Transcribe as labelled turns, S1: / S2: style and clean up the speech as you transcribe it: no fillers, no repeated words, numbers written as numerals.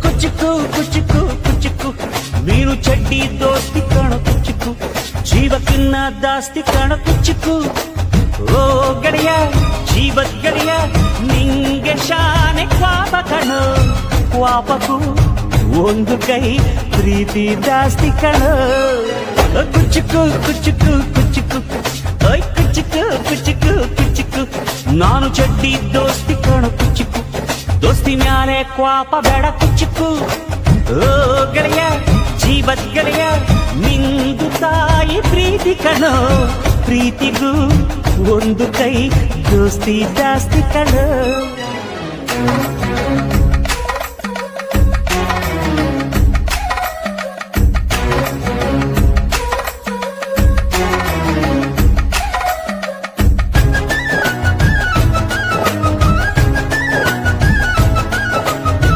S1: ಕುಚ್ಚುಕು ಕುಚ್ಚುಕು ಕುಚ್ಚುಕು ನೀನು ಚಡ್ಡಿ ದೋಸ್ತಿ ಕಾಣ ಕುಚ್ಚುಕು ಜೀವಕ್ಕಿನ್ನ ದಾಸ್ತಿ ಕಾಣ ಕುಚ್ಚುಕು ಓ ಗೆಳೆಯ ಜೀವದ ಗೆಳೆಯ ನಿಂಗೆ ಶಾನೆ ಕ್ವಾಪ ಕಣೋ ಕ್ವಾಪಕು ಒಂದು ಕೈ ಪ್ರೀತಿ ಜಾಸ್ತಿ ಕಣೋ ಕುಚ್ಚುಕು ಕುಚ್ಚುಕು ಕುಚ್ಚುಕು ಓಯ್ ಕುಚ್ಚುಕು ಕುಚ್ಚುಕು ಕುಚ್ಚುಕು ನಾನು ಚಡ್ಡಿ ದೋಸ್ತಿ ಕಾಣ ಕುಚ್ಚುಕು ದೋಸ್ತಿ ಮ್ಯಾಲೆ ಕ್ವಾಪ ಬೇಡ ಕುಚ್ಚುಕು ಓ ಗೆಳೆಯ ಜೀವದ ಗೆಳೆಯ ನಿಂದು ತಾಯಿ ಪ್ರೀತಿ ಕಣೋ ಪ್ರೀತಿಗೂ ಒಂದು ಕೈ ದೋಸ್ತಿ ಜಾಸ್ತಿ ಕಣೋ